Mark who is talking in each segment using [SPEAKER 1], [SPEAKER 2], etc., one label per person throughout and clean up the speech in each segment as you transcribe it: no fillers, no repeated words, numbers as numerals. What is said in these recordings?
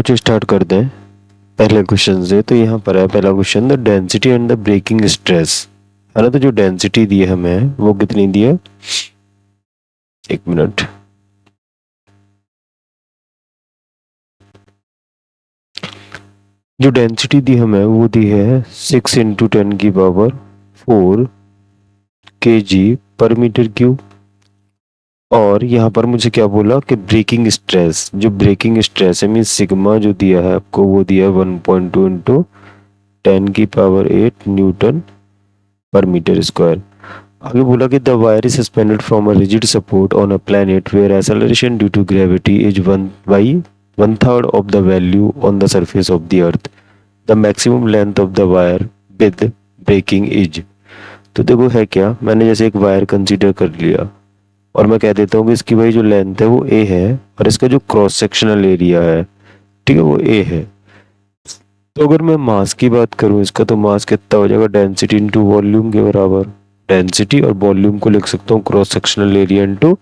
[SPEAKER 1] बच्चों स्टार्ट कर दें पहले क्वेश्चन से। तो यहाँ पर है पहला question, the density and the breaking stress, है ना। तो जो डेंसिटी दी है हमें वो कितनी दी है, एक मिनट, जो डेंसिटी दी हमें वो दी है 6 into 10⁴ kg per metre cube. और यहाँ पर मुझे क्या बोला कि ब्रेकिंग स्ट्रेस, जो ब्रेकिंग स्ट्रेस है मीन सिग्मा जो दिया है आपको वो दिया है 1.2 इंटू 10⁸ न्यूटन पर मीटर स्क्वायर। आगे बोला कि the wire is suspended from a rigid support on a planet where acceleration due to gravity is 1/1/3 of the value on the surface of the earth. The maximum length of the wire with breaking is. तो देखो है क्या, मैंने जैसे एक wire consider कर लिया और मैं कह देता हूँ कि इसकी भाई जो लेंथ है वो ए है और इसका जो क्रॉस सेक्शनल एरिया है, ठीक है, वो ए है। तो अगर मैं मास की बात करूँ इसका, तो मास कितना हो जाएगा, डेंसिटी इंटू वॉल्यूम के बराबर। डेंसिटी और वॉल्यूम को लिख सकता हूँ क्रॉस सेक्शनल एरिया इंटू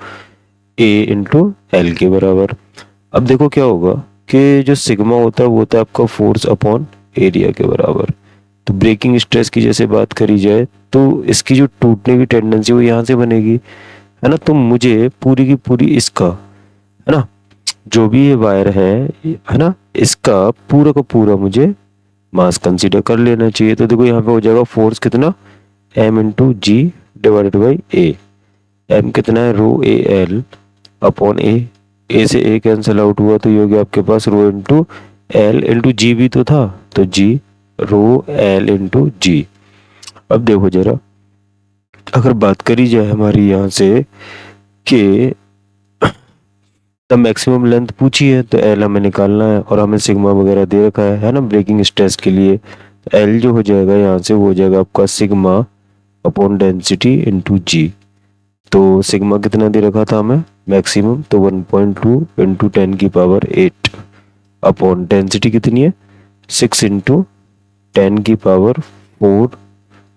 [SPEAKER 1] ए इंटू एल के बराबर। अब देखो क्या होगा कि जो सिग्मा होता है वो होता है आपका फोर्स अपॉन एरिया के बराबर। तो ब्रेकिंग स्ट्रेस की जैसे बात करी जाए तो इसकी जो टूटने की टेंडेंसी वो यहाँ से बनेगी, है ना। तो मुझे पूरी की पूरी इसका, है ना, जो भी ये वायर है ना, इसका पूरा का पूरा मुझे मास कंसीडर कर लेना चाहिए। तो देखो यहाँ पे हो जाएगा फोर्स कितना, m into g divided by a. m कितना है, रो ए एल अपॉन ए से ए कैंसिल आउट हुआ तो ये हो गया आपके पास रो इंटू एल इंटू जी भी तो था, तो जी रो एल इंटू जी। अब देखो जरा, अगर बात करी जाए हमारी यहाँ से कि द मैक्सिमम लेंथ पूछी है तो एल हमें निकालना है और हमें सिग्मा वगैरह दे रखा है ना ब्रेकिंग स्ट्रेस के लिए। तो एल जो हो जाएगा यहाँ से वो हो जाएगा आपका sigma upon density into G. तो सिग्मा कितना दे रखा था हमें मैक्सिमम, तो 1.2 इंटू 10⁸ अपॉन डेंसिटी कितनी है 6 इंटू 10⁴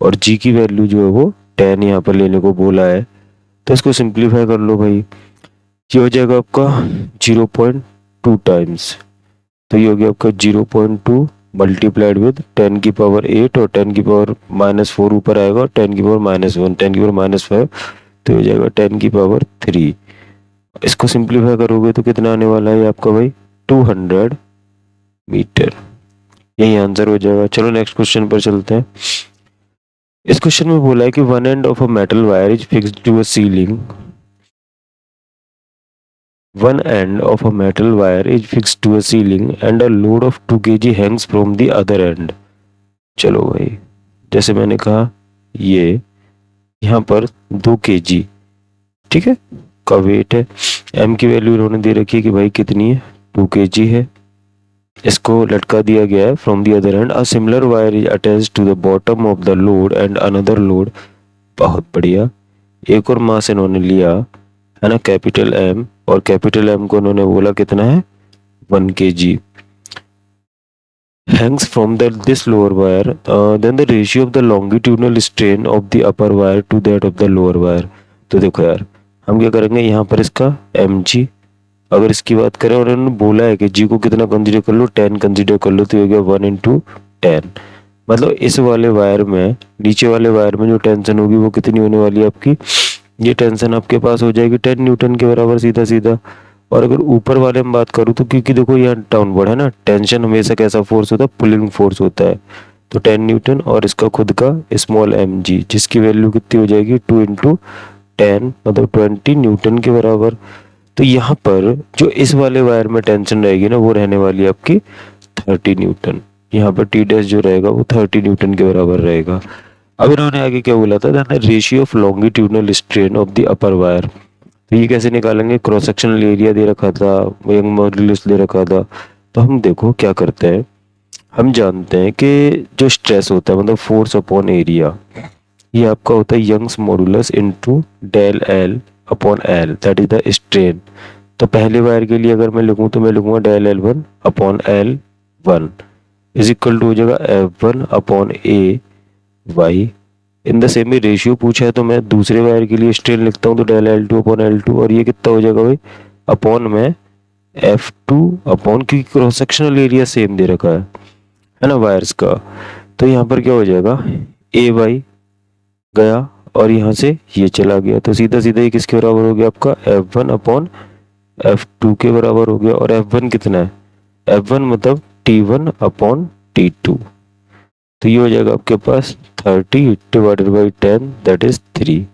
[SPEAKER 1] और जी की वैल्यू जो है वो 10 यहाँ पर लेने को बोला है। तो इसको सिंप्लीफाई कर लो भाई, ये हो जाएगा आपका 0.2 टाइम्स। तो ये हो गया आपका 0.2 मल्टीप्लाइड विद 10⁸ और 10⁻⁻4 ऊपर आएगा और 10⁻⁻1 10⁻�5, तो हो जाएगा 10⁻3। इसको सिंप्लीफाई करोगे तो कितना आने वाला है आपका भाई 200 मीटर। यही आंसर हो जाएगा। चलो नेक्स्ट क्वेश्चन पर चलते हैं। इस क्वेश्चन में बोला है कि one end of a metal wire is fixed to a ceiling. One end of a metal wire is fixed to a ceiling and a load of 2 kg hangs from the other end. चलो भाई, जैसे मैंने कहा ये यहाँ पर 2 kg, ठीक है, का वेट है। m की वैल्यू इन्होंने दे रखी है कि भाई कितनी है 2 kg है। इसको लटका दिया गया है from the other end a similar wire is attached to the bottom of the load and another load. बहुत बढ़िया। एक और मास इन्होंने लिया है ना कैपिटल M, और कैपिटल M को उन्होंने बोला कितना है 1 kg। hangs from this lower wire, then the ratio of the longitudinal strain of the upper wire to that of the lower wire। तो देखो यार, हम क्या करेंगे यहाँ पर इसका mg, अगर इसकी बात करें और उन्होंने बोला है कि g को कितना कंसीडर कर लो 10 कंसीडर कर लो, तो हो गया 1 इंटू 10। मतलब इस वाले वायर में, नीचे वाले वायर में जो टेंशन होगी वो कितनी होने वाली है आपकी, ये टेंशन आपके पास हो जाएगी 10 न्यूटन के बराबर सीधा सीधा। और अगर ऊपर वाले में बात करूँ तो क्योंकि देखो यहाँ डाउनवर्ड है ना, टेंशन हमेशा कैसा फोर्स होता है, पुलिंग फोर्स होता है। तो 10 न्यूटन और इसका खुद का स्मॉल mg, जिसकी वैल्यू कितनी हो जाएगी 2 इंटू 10 मतलब 20 न्यूटन के बराबर। तो यहाँ पर जो इस वाले वायर में टेंशन रहेगी ना वो रहने वाली है आपकी 30 न्यूटन। यहाँ पर टी डैश जो रहेगा वो 30 न्यूटन के बराबर रहेगा। अब इन्होंने आगे क्या बोला था, ratio of longitudinal strain of the upper wire. तो ये कैसे निकालेंगे, क्रॉस सेक्शनल एरिया दे रखा था, यंग मॉड्यूलस दे रखा था। तो हम देखो क्या करते हैं, हम जानते हैं कि जो स्ट्रेस होता है मतलब फोर्स अपॉन एरिया, ये आपका होता है Young's modulus into del L upon L, that is the strain. तो पहले वायर के लिए अगर मैं लिखूं तो मैं लिखूंगा del L one upon L one is equal to हो जाएगा F one upon A Y. In the same ratio पूछा है तो मैं दूसरे वायर के लिए स्ट्रेन लिखता हूँ तो del L two upon L two, और ये कितना हो जाएगा भाई अपॉन में F2 अपॉन, क्योंकि क्रॉस सेक्शनल एरिया सेम दे रखा है ना वायर्स का, तो यहाँ पर क्या हो जाएगा, ए वाई गया और यहाँ से ये चला गया, तो सीधा सीधा ये किसके बराबर हो गया आपका F1 अपॉन F2 के बराबर हो गया। और F1 कितना है, F1 मतलब T1 अपॉन T2, तो ये हो जाएगा आपके पास 30 डिवाइडेड बाई 10 दैट इज 3।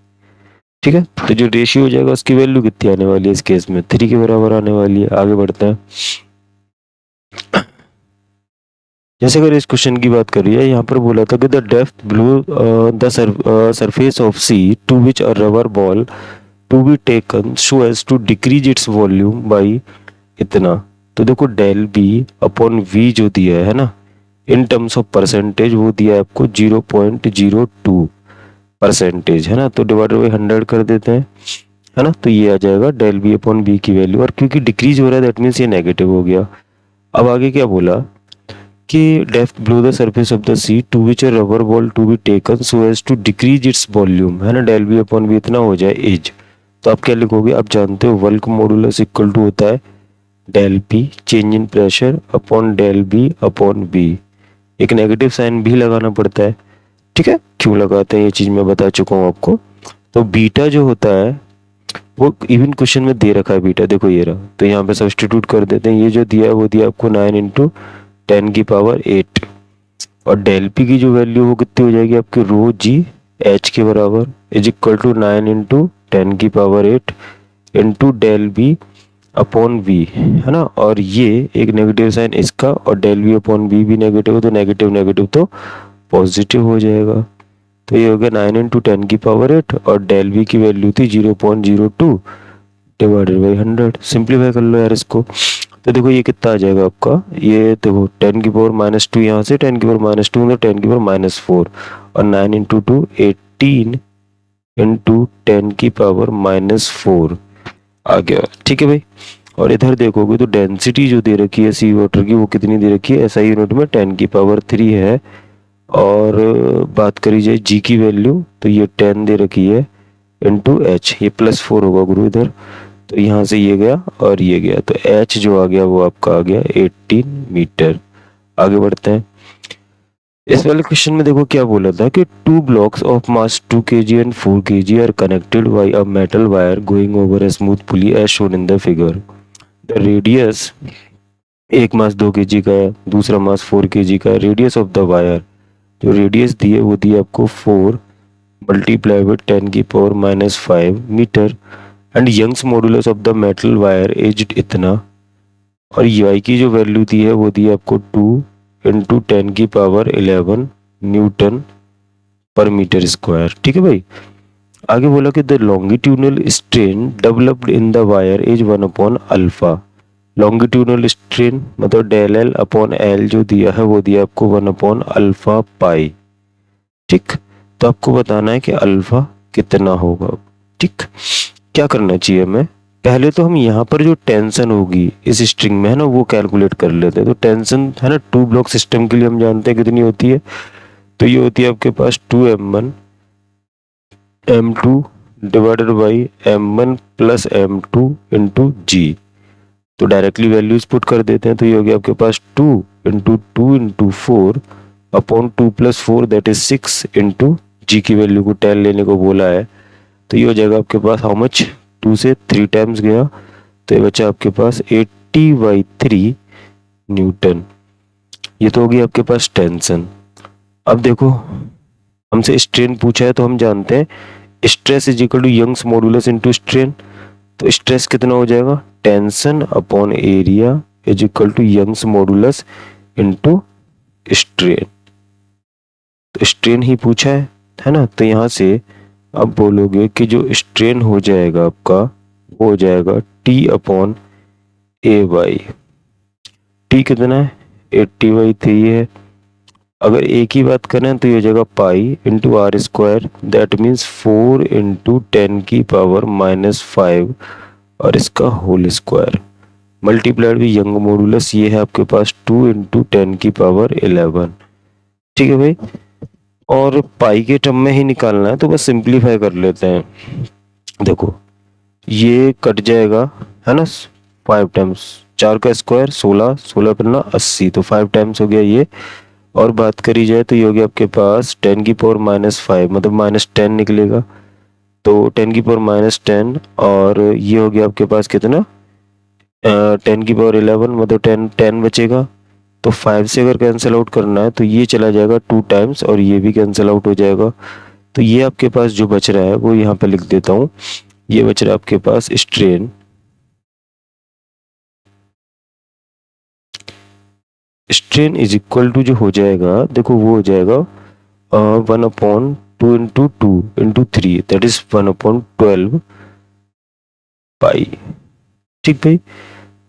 [SPEAKER 1] ठीक है, तो जो रेशियो हो जाएगा उसकी वैल्यू कितनी आने वाली है इस केस में, 3 के बराबर आने वाली है। आगे बढ़ते हैं। जैसे अगर इस क्वेश्चन की बात करिए, यहाँ पर बोला था कि the depth below the surface of sea to which a rubber ball to be taken so as to decrease its volume by इतना। तो देखो डेल बी अपॉन वी जो दिया है ना, इन टर्म्स ऑफ परसेंटेज वो दिया है आपको 0.02% है ना, तो डिवाइडेड बाई 100 कर देते हैं, है ना, तो ये आ जाएगा डेल बी अपॉन बी की वैल्यू। और क्योंकि डिक्रीज हो रहा है दैट मीन्स ये नेगेटिव हो गया। अब आगे क्या बोला कि depth below the surface of the sea to which a rubber ball to be taken so as to decrease its volume, है ना, डेल बी अपॉन बी इतना हो जाए एज। तो आप क्या लिखोगे, आप जानते हो वर्क मॉडुलस इक्वल टू होता है del P change in pressure upon del B upon B. एक नेगेटिव साइन भी लगाना पड़ता है, ठीक है, क्यों लगाते हैं ये चीज मैं बता चुका हूँ आपको। तो बीटा जो होता है वो इवन क्वेश्चन में दे रखा है बीटा, देखो ये रहा, तो यहाँ पे सब्स्टिट्यूट कर देते हैं। ये जो दिया है वो दिया आपको 9 इंटू 10 की पावर 8, और डेल पी की जो वैल्यू वो कितनी हो जाएगी आपकी रो जी एच के बराबर इज इक्वल टू 9 इंटू 10 की power 8 into del B upon B, है ना, और ये एक नेगेटिव साइन इसका, और डेल बी अपॉन बी भी नेगेटिव है, तो नेगेटिव नेगेटिव तो पॉजिटिव हो जाएगा। तो ये हो गया 9 इंटू 10 की पावर 8, और डेल बी की वैल्यू थी 0.02 डिवाइडेड बाई 100। सिंप्लीफाई कर लो यार इसको, तो देखो ये कितना आ जाएगा आपका, ये देखो 10 की पावर -2 यहाँ से 10 की पावर -2 मतलब 10 की पावर -4, और 9 इंटू 2 18 इंटू 10 की पावर -4 आ गया। ठीक है भाई, और इधर देखोगे तो डेंसिटी जो दे रखी है सी वाटर की वो कितनी दे रखी है, एसआई यूनिट में 10 की पावर 3 है। और बात करी जाए जी की वैल्यू तो ये 10 दे रखी है इंटू एच, ये +4 होगा गुरु इधर, तो यहाँ से ये गया और ये गया, तो एच जो आ गया वो आपका आ गया 18 मीटर। आगे बढ़ते हैं। इस वाले क्वेश्चन में देखो क्या बोला था कि 2 blocks of mass 2 kg and 4 kg are connected by a metal wire going over a smooth pulley as shown in the figure. The radius, एक मास 2 kg का है, दूसरा मास 4 kg का है। रेडियस ऑफ द वायर, जो रेडियस दी है वो दी है आपको 4 मल्टीप्लाई विद 10 की power -5 metre, and Young's modulus of the metal wire एज्ड इतना, और y की जो वैल्यू दी है वो दी है आपको 2 इंटू 10 की पावर 11 न्यूटन पर मीटर स्क्वायर। ठीक है भाई, आगे बोला कि the longitudinal strain developed in the wire is 1 upon alpha. Longitudinal strain मतलब डेल एल अपॉन एल जो दिया है वो दिया आपको 1 अपॉन अल्फा पाई। ठीक, तो आपको बताना है कि अल्फा कितना होगा। ठीक, क्या करना चाहिए हमें, पहले तो हम यहाँ पर जो टेंशन होगी इस स्ट्रिंग में है ना वो कैलकुलेट कर लेते हैं। तो टेंशन है ना 2 ब्लॉक सिस्टम के लिए हम जानते हैं कितनी होती है, तो ये होती है आपके पास 2m1 m2 divided by m1 plus m2 into G. तो डायरेक्टली वैल्यूज पुट कर देते हैं, तो ये हो गया आपके पास 2 into 2 into 4 upon 2 + 4 that is 6 into G की वैल्यू को 10 लेने को बोला है, तो ये हो जाएगा आपके पास हाउ मच, 2 से 3 टाइम्स गया, तो ये बचा आपके पास 80/3 न्यूटन। ये तो होगी आपके पास टेंशन। अब देखो हमसे स्ट्रेन पूछा है, तो हम जानते हैं stress is equal to Young's modulus into strain. तो स्ट्रेस कितना हो जाएगा, tension upon area is equal to Young's modulus into strain. तो स्ट्रेन ही पूछा है ना, तो यहाँ से अब बोलोगे कि जो स्ट्रेन हो जाएगा आपका वो हो जाएगा T अपॉन A/, T कितना है 80/3 है। अगर A की बात करें तो ये हो जाएगा pi into R square, that means 4 into 10 की पावर -5 और इसका होल स्क्वायर मल्टीप्लाइड भी यंग मॉडुलस, ये है आपके पास 2 इंटू 10 की पावर 11। ठीक है भाई, और पाई के टर्म में ही निकालना है तो बस सिंप्लीफाई कर लेते हैं। देखो ये कट जाएगा है ना 5 टाइम्स, 4 का स्क्वायर 16, 16 पन्ना 80, तो 5 टाइम्स हो गया ये। और बात करी जाए तो ये हो गया आपके पास 10 की पावर -5, मतलब -10 निकलेगा। तो 10 की पावर -10 और ये हो गया आपके पास कितना, 10 की पावर 11, मतलब 10 बचेगा। तो 5 से अगर कैंसिल आउट करना है तो ये चला जाएगा 2 टाइम्स और ये भी कैंसिल आउट हो जाएगा। तो ये आपके पास जो बच रहा है वो यहाँ पे लिख देता हूँ। ये बच रहा है आपके पास strain, strain is equal to जो हो जाएगा, देखो वो हो जाएगा 1/2 into 2 into 3, that is 1/12 pi. ठीक भाई,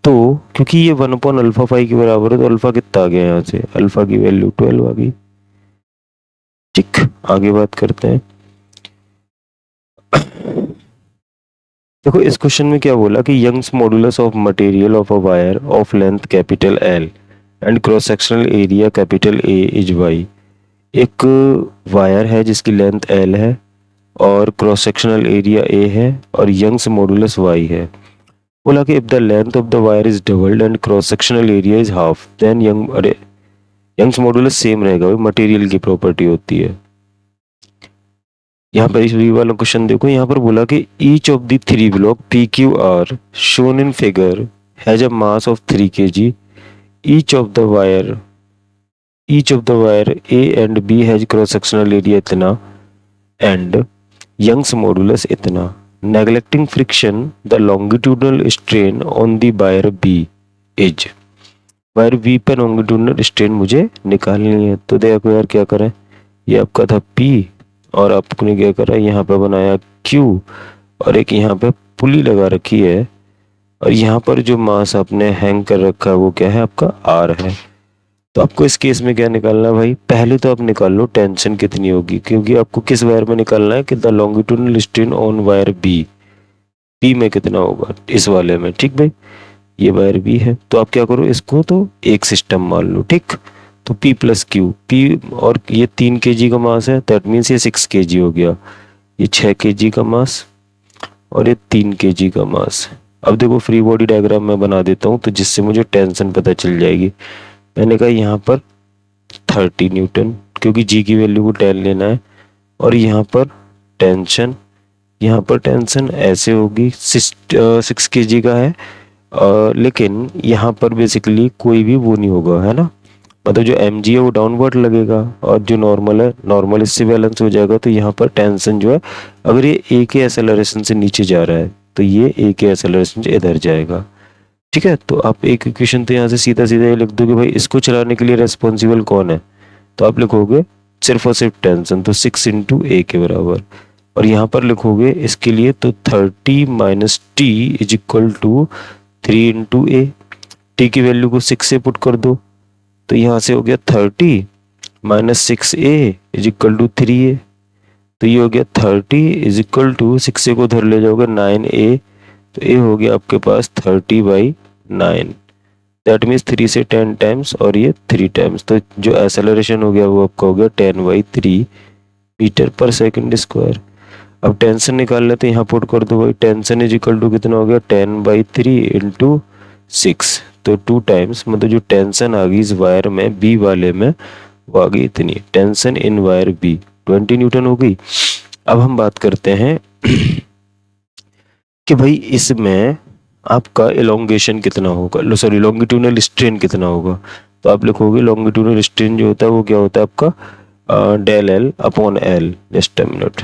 [SPEAKER 1] तो क्योंकि ये 1/अल्फा के बराबर है तो अल्फा कितना आ गया यहाँ से, अल्फा की वैल्यू 12 आ गई। ठीक, आगे बात करते हैं। देखो इस क्वेश्चन में क्या बोला कि Young's modulus of material of a wire of length capital L and cross sectional area capital A is Y. एक वायर है जिसकी लेंथ एल है और क्रॉस सेक्शनल एरिया ए है और यंग्स मॉडुलस वाई है। बोला कि if the length of the wire is doubled and cross sectional area is half then Young's modulus same रहेगा। मटेरियल की प्रॉपर्टी होती है। यहाँ पर इस वाला क्वेश्चन देखो, यहाँ पर बोला कि each of the 3 block P Q R shown in figure has a mass of 3 kg। Each of the wire A and B has cross sectional area इतना एंड यंग्स मॉडुलस इतना। Neglecting friction the longitudinal strain on the wire B is. Wire B पर longitudinal strain मुझे निकालनी है। तो देखो यार क्या करें, ये आपका था पी और आपने क्या करा, यहाँ पे बनाया Q और एक यहाँ पे पुली लगा रखी है और यहाँ पर जो मास आपने हैंग कर रखा है वो क्या है, आपका R है। तो आपको इस केस में क्या निकालना है भाई, पहले तो आप निकाल लो टेंशन कितनी होगी, क्योंकि आपको किस वायर में निकालना है कि the longitudinal strain on wire B में कितना होगा इस वाले में। ठीक भाई, ये वायर बी है तो आप क्या करो, इसको तो एक सिस्टम मान लो। ठीक, तो P प्लस क्यू, पी और ये 3 kg का मास है, दैट मीन्स ये 6 kg हो गया। ये 6 kg का मास और ये 3 kg का मास। अब देखो फ्री बॉडी डायग्राम मैं बना देता हूँ तो जिससे मुझे टेंशन पता चल जाएगी। मैंने कहा यहाँ पर 30 न्यूटन, क्योंकि जी की वैल्यू को 10 लेना है, और यहाँ पर टेंशन ऐसे होगी 6 kg का है। लेकिन यहाँ पर बेसिकली कोई भी वो नहीं होगा, है ना, मतलब जो mg है वो डाउनवर्ड लगेगा और जो नॉर्मल है नॉर्मल इससे बैलेंस हो जाएगा। तो यहाँ पर टेंशन जो है, अगर ये a के एक्सेलरेशन से नीचे जा रहा है तो ये a के एक्सेलरेशन से इधर जाएगा। ठीक है, तो आप एक इक्वेशन तो यहाँ से सीधा सीधा ये लिख दो कि भाई इसको चलाने के लिए रेस्पॉन्सिबल कौन है, तो आप लिखोगे सिर्फ और सिर्फ टेंशन, तो 6 इंटू ए के बराबर। और यहाँ पर लिखोगे इसके लिए तो 30 minus T is equal to 3 into A. T की वैल्यू को 6 से पुट कर दो तो यहाँ से हो गया 30 minus 6a is equal to 3a। तो ये हो गया 30 इज इक्वल टू 6a को उधर ले जाओगे 9a, तो a हो गया आपके पास 30/9, दैट मीन्स 3 से 10 टाइम्स और ये 3 टाइम्स। तो जो एक्सेलरेशन हो गया वो आपका हो गया 10/3 मीटर पर सेकंड स्क्वायर। अब टेंशन निकाल लेते हैं, यहाँ पुट कर दो भाई, टेंशन इज इक्वल टू कितना हो गया 10/3 इंटू 6, तो 2 टाइम्स, मतलब जो टेंशन आ गई इस वायर में बी वाले में वो आ गई इतनी। Tension in wire B 20 newton हो गई। अब हम बात करते हैं कि भाई इसमें आपका एलोंगेशन कितना होगा, सॉरी लॉन्गिट्यूडनल स्ट्रेन कितना होगा। तो आप लिखोगे लॉन्गिट्यूडनल स्ट्रेन जो होता है वो क्या होता है आपका del L upon L. Just a minute,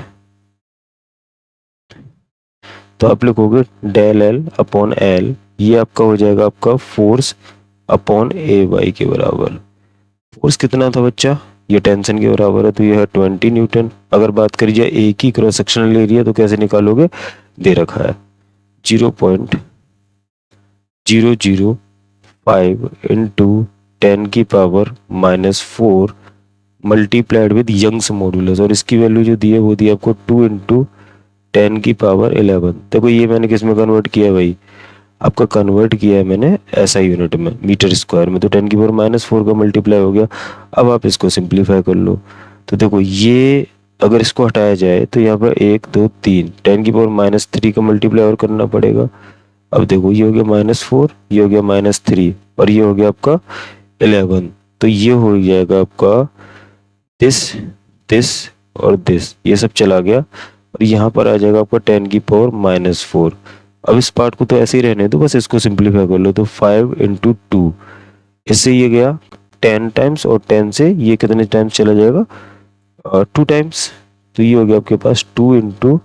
[SPEAKER 1] तो आप लिखोगे डेल एल अपॉन एल, ये आपका हो जाएगा आपका फोर्स अपॉन ए वाई के बराबर। फोर्स कितना था बच्चा, ये टेंशन के बराबर है तो ये है 20 न्यूटन। अगर बात करी जाए ए की क्रॉस सेक्शनल एरिया तो कैसे निकालोगे, दे रखा है 0.005 इंटू 10 की power -4 multiplied with Young's modulus, और इसकी वैल्यू जो दी है वो दी आपको 2 इंटू 10 की पावर 11। देखो ये मैंने किस में कन्वर्ट किया है भाई, आपका कन्वर्ट किया है मैंने ऐसा यूनिट में, मीटर स्क्वायर में, तो 10 की पावर -4 का मल्टीप्लाई हो गया। अब आप इसको सिंप्लीफाई कर लो तो देखो ये अगर इसको हटाया जाए तो यहाँ पर 1 2 3 10 की पावर -3 का मल्टीप्लाई और करना पड़ेगा, अब देखो ये हो गया -4, ये हो गया -3 और ये हो गया आपका 11। तो ये हो जाएगा आपका दिस दिस और दिस, ये सब चला गया और यहाँ पर आ जाएगा आपका 10 की पावर -4। अब इस पार्ट को तो ऐसे ही रहने दो, बस इसको सिंप्लीफाई कर लो। तो 5 × 2, इससे ये गया 10 टाइम्स और 10 से ये कितने टाइम्स चला जाएगा 2 टाइम्स। तो ये हो गया आपके पास 2 ×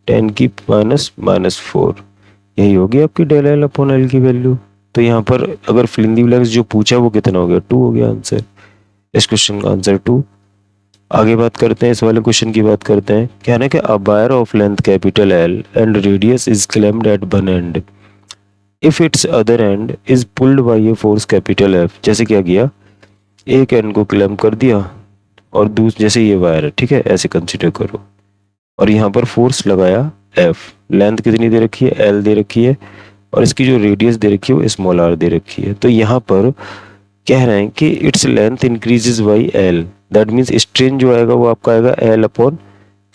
[SPEAKER 1] 10 की -4। यही होगी आपकी डेल एल अपॉन एल की वैल्यू। तो यहाँ पर अगर फिल इन द ब्लैंक्स जो पूछा वो कितना हो गया, 2 हो गया आंसर। इस क्वेश्चन का आंसर 2। आगे बात करते हैं, इस वाले क्वेश्चन की बात करते हैं। क्या है ना कि a wire of length capital L and radius is clamped at one end if its other end is pulled by a force capital F. जैसे क्या किया, एक एंड को क्लेम कर दिया और दूसरे, जैसे ये वायर है, ठीक है, ऐसे कंसिडर करो, और यहाँ पर फोर्स लगाया एफ। लेंथ कितनी दे रखी है, एल दे रखी है, और इसकी जो रेडियस दे रखी है वो स्मॉल आर दे रखी है। तो यहाँ पर कह रहे हैं कि its length increases by L, that means strain जो आएगा वो आपका आएगा एल अपॉन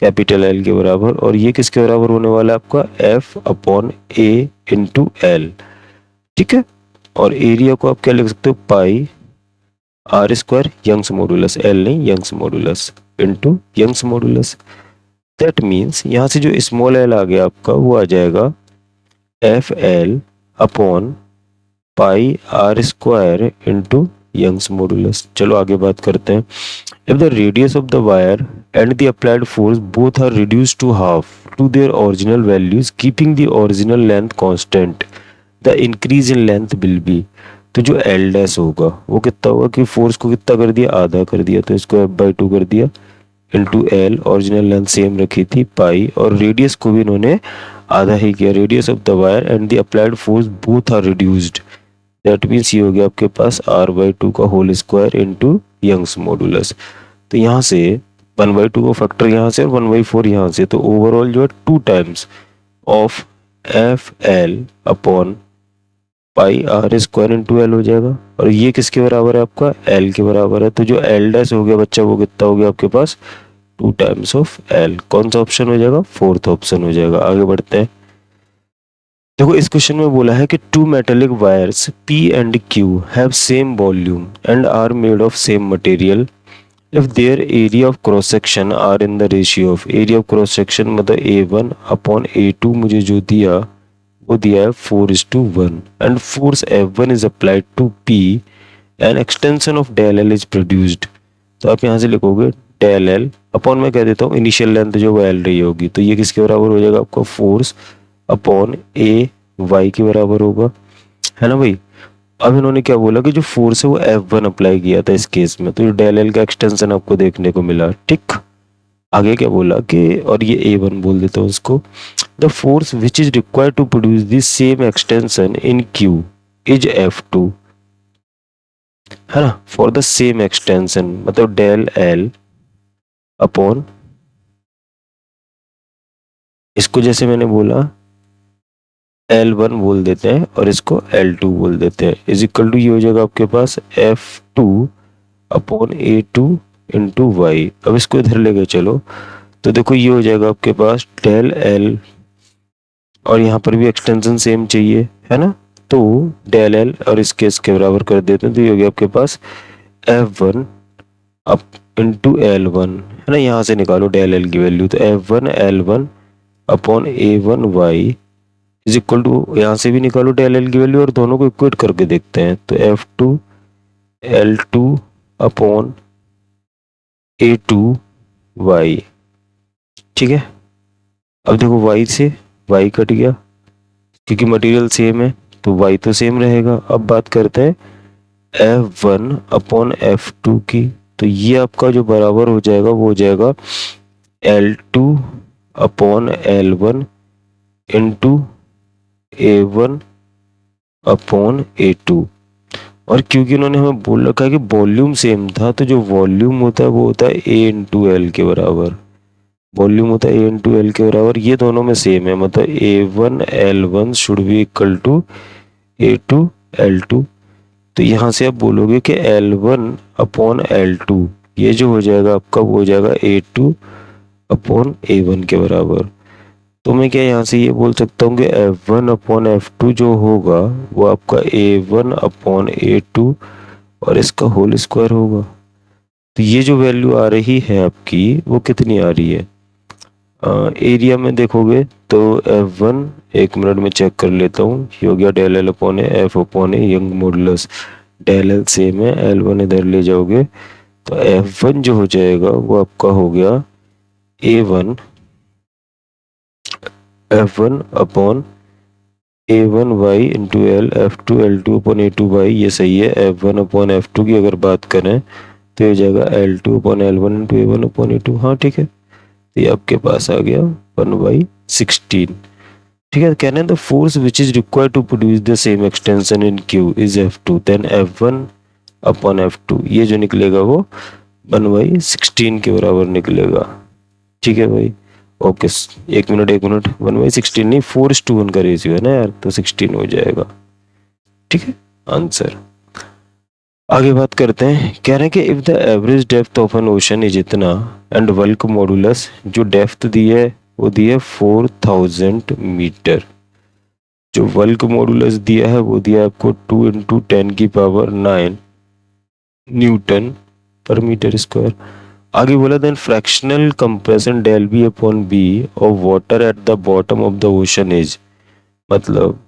[SPEAKER 1] कैपिटल एल के बराबर, और ये किसके बराबर होने वाला है आपका F upon A into L, ठीक है। और एरिया को आप क्या लिख सकते हो, pi R square Young's modulus, L नहीं Young's modulus, into Young's modulus. That means यहाँ से जो स्मॉल एल आ गया आपका वो आ जाएगा F L upon pi R square into Young's modulus. चलो आगे बात करते हैं। If the radius of the wire and the applied force both are reduced to half to their original values keeping the original length constant, the increase in length will be. तो जो L dash होगा वो कितना होगा कि force को कितना कर दिया, आधा कर दिया, तो इसको f/2 कर दिया into L, original length same रखी थी पाई, और रेडियस को भी इन्होंने आधा ही किया। Radius of the wire and the applied force both are reduced, that means ये हो गया आपके पास r/2 का whole square into Young's modulus. तो यहाँ से 1/2 को फैक्टर यहाँ से और 1/4 यहाँ से, तो ओवरऑल जो है 2 times of F L upon pi R square into L हो जाएगा, और ये किसके बराबर है आपका, एल के बराबर है। तो जो एल डैश हो गया बच्चा वो कितना हो गया आपके पास 2 टाइम्स ऑफ एल। कौन सा ऑप्शन हो जाएगा, फोर्थ ऑप्शन हो जाएगा। आगे बढ़ते हैं। देखो इस क्वेश्चन में बोला है कि two metallic wires P and Q have same volume and are made of same material if their area of cross section are in the ratio of, area of cross section मतलब A1 upon A2 मुझे जो दिया वो दिया है 4:1 and force F1 is applied to P and extension of del L is produced. तो आप यहाँ से लिखोगे डेल एल अपॉन, मैं कह देता हूँ इनिशियल लेंथ जो एल रही होगी, तो ये किसके बराबर हो जाएगा आपका फोर्स अपॉन ए वाई के बराबर होगा, है ना भाई। अब इन्होंने क्या बोला कि जो फोर्स है वो F1 अप्लाई किया था इस केस में, तो ये डेल एल का एक्सटेंशन आपको देखने को मिला, ठीक। आगे क्या बोला कि, और ये A1 बोल देता हूँ इसको, the force which is required to produce this same extension in Q is F2, है ना, फॉर द सेम एक्सटेंशन, मतलब डेल एल अपॉन, इसको जैसे मैंने बोला L1 बोल देते हैं और इसको L2 बोल देते हैं, इज इक्वल टू ये हो जाएगा आपके पास F2 upon A2 into Y. अब इसको इधर लेके चलो तो देखो ये हो जाएगा आपके पास डेल एल, और यहाँ पर भी एक्सटेंशन सेम चाहिए, है ना, तो डेल एल और इसके बराबर कर देते हैं, तो ये हो गया आपके पास F1 अप इंटू L1, है ना, यहाँ से निकालो डेल एल की वैल्यू, तो F1 L1 upon A1 Y is equal to, यहाँ से भी निकालो डेल एल की वैल्यू और दोनों को इक्वेट करके देखते हैं, तो F2 L2 upon A2 Y, ठीक है। अब देखो y से y कट गया क्योंकि मटेरियल सेम है तो y तो सेम रहेगा। अब बात करते हैं F1 अपॉन F2 की, तो ये आपका जो बराबर हो जाएगा वो हो जाएगा L2 upon L1 into A1 upon A2, और क्योंकि उन्होंने हमें बोल रखा है कि वॉल्यूम सेम था, तो जो वॉल्यूम होता है वो होता है A इंटू एल के बराबर, वॉल्यूम होता है A इंटू एल के बराबर, ये दोनों में सेम है, मतलब A1 L1 should be equal to A2 L2। तो यहाँ से आप बोलोगे कि L1 अपॉन L2 ये जो हो जाएगा आपका वो हो जाएगा A2 अपॉन A1 के बराबर। तो मैं क्या यहाँ से ये बोल सकता हूँ कि F1 अपॉन F2 जो होगा वो आपका A1 अपॉन A2 और इसका होल स्क्वायर होगा। तो ये जो वैल्यू आ रही है आपकी वो कितनी आ रही है? एरिया में देखोगे तो F1, एक मिनट में चेक कर लेता हूँ, ये हो गया del L upon A, F upon A Young modulus, del L same है, L1 इधर ले जाओगे तो F1 जो हो जाएगा वो आपका हो गया A1 F1 upon A1 Y into L, F2 L2 upon A2 Y, ये सही है। F1 अपॉन F2 की अगर बात करें तो ये जाएगा L2 upon L1 into A1 upon A2। हाँ ठीक है, तो ये आपके पास आ गया 1/16। ठीक है, कहना है the force which is required to produce the same extension in Q is F2 then F1 upon F2, ये जो निकलेगा वो 1/16 के बराबर निकलेगा। ठीक है भाई, ओके। एक मिनट 1/16 नहीं, 4:1 का रेशियो है ना यार, तो 16 हो जाएगा। ठीक है, आंसर। आगे बात करते हैं, कह रहे हैं कि if the average depth of N ocean is इतना एंड बल्क मॉडुलस, जो डेप्थ दी है वो दी है 4000 मीटर, जो बल्क मॉडुलस दिया है वो दिया है आपको 2 × 10⁹ न्यूटन पर मीटर स्क्वायर। आगे बोला then fractional compression del B upon B of water at the bottom of the ocean is, मतलब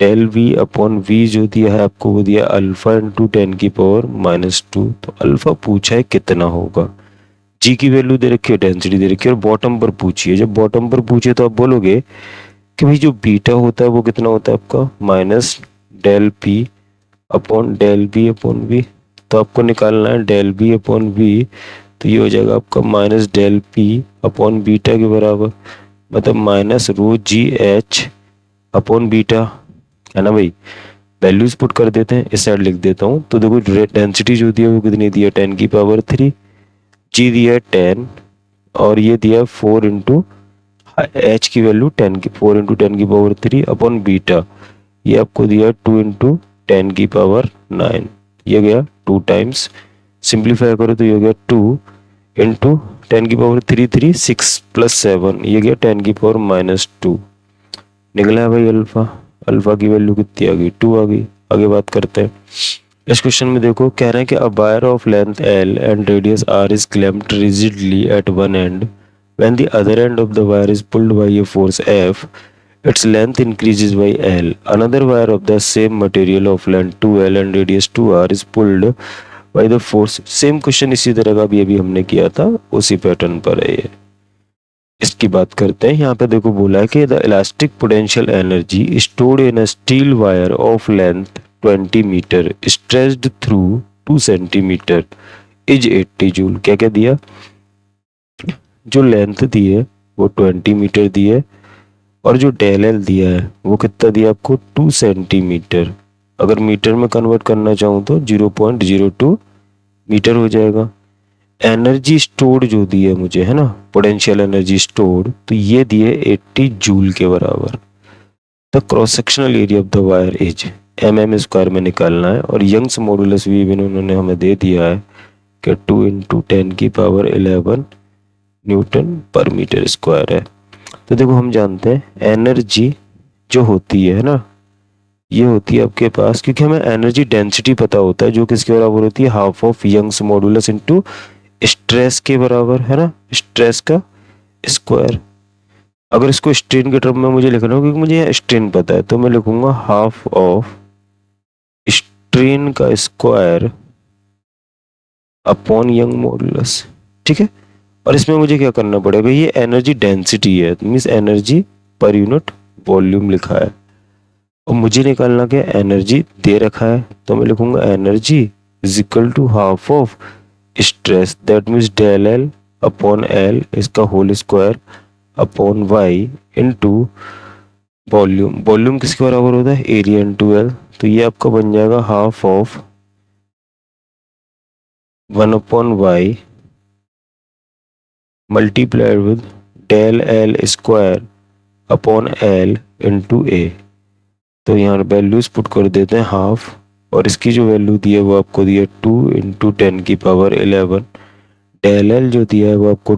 [SPEAKER 1] डेल वी अपॉन वी जो दिया है आपको वो दिया अल्फा इंटू 10⁻²। तो अल्फा पूछा है कितना होगा, जी की वैल्यू दे रखी है, डेंसिटी दे रखी है और बॉटम पर पूछी है। जब बॉटम पर पूछे तो आप बोलोगे कि भाई जो बीटा होता है वो कितना होता है आपका minus del P upon del B upon V. तो आपको निकालना है डेल बी अपॉन वी, तो ये हो जाएगा आपका minus del P upon beta के बराबर, मतलब minus rho G H upon beta, है ना भाई। वैल्यूज पुट कर देते हैं, इस साइड लिख देता हूँ। तो देखो डेंसिटी जो दी है वो कितनी दी है 10⁻3, जी दिया है 10 और ये दिया 4 इंटू एच की वैल्यू 4 इंटू 10⁻3 अपॉन बीटा, ये आपको दिया 2 इंटू 10⁹, ये गया 2 टाइम्स, सिंप्लीफाई करो तो ये हो गया 2 इंटू 10⁻3 6 + 7, ये गया 10⁻²। निकला है भाई अल्फा, अल्फा की वैल्यू कितनी आ गई 2 आ गई। आगे बात करते हैं, इस क्वेश्चन में देखो कह रहे हैं कि a wire of length L and radius R is clamped rigidly at one end when the other end of the wire is pulled by a force F, its length increases by L. Another wire of the same material of length 2L and radius 2R is pulled by the force. Same question इसी तरह का भी अभी हमने किया था, उसी pattern पर है ये। इसकी बात करते हैं, यहाँ पे देखो बोला है कि the elastic potential energy stored in a steel wire of length 20 metre stretched through 2 centimetre is 80 joule. क्या क्या दिया, जो लेंथ दी है वो 20 मीटर दी है और जो डेल एल दिया है वो कितना दिया आपको 2 सेंटीमीटर। अगर मीटर में कन्वर्ट करना चाहूँ तो 0.02 मीटर हो जाएगा। एनर्जी स्टोर्ड जो दी है मुझे, है ना, पोटेंशियल एनर्जी स्टोर्ड, तो ये दी है 80 जूल के बराबर। The cross sectional area of the wire is mm² में निकालना है और यंग्स मॉडुलस भी उन्होंने हमें दे दिया है कि 2 × 10⁻11 न्यूटन पर मीटर स्क्वायर है। तो देखो हम जानते हैं एनर्जी जो होती है ना, ये होती है आपके पास, क्योंकि हमें एनर्जी डेंसिटी पता होता है जो किसके बराबर होती है, half of Young's modulus into stress के बराबर, है ना, स्ट्रेस का स्क्वायर। अगर इसको स्ट्रेन के टर्म में मुझे लिखना हो, क्योंकि मुझे यहाँ स्ट्रेन पता है, तो मैं लिखूंगा हाफ ऑफ स्ट्रेन का स्क्वायर अपॉन यंग मॉडुलस। ठीक है, और इसमें मुझे क्या करना पड़ेगा, ये एनर्जी डेंसिटी है, means energy per unit volume लिखा है और मुझे निकालना क्या, एनर्जी दे रखा है, तो मैं लिखूंगा energy is equal to half of stress, that means del L upon L इसका whole square upon Y into volume. Volume किसके बराबर होता है, एरिया इंटू एल, तो ये आपका बन जाएगा half of 1/y multiplied with del L square upon L into A. तो यहाँ वैल्यूज पुट कर देते हैं हाफ, और इसकी जो वैल्यू दी है वो आपको दी है 2 × 10⁻11, डेल एल जो दिया है वो आपको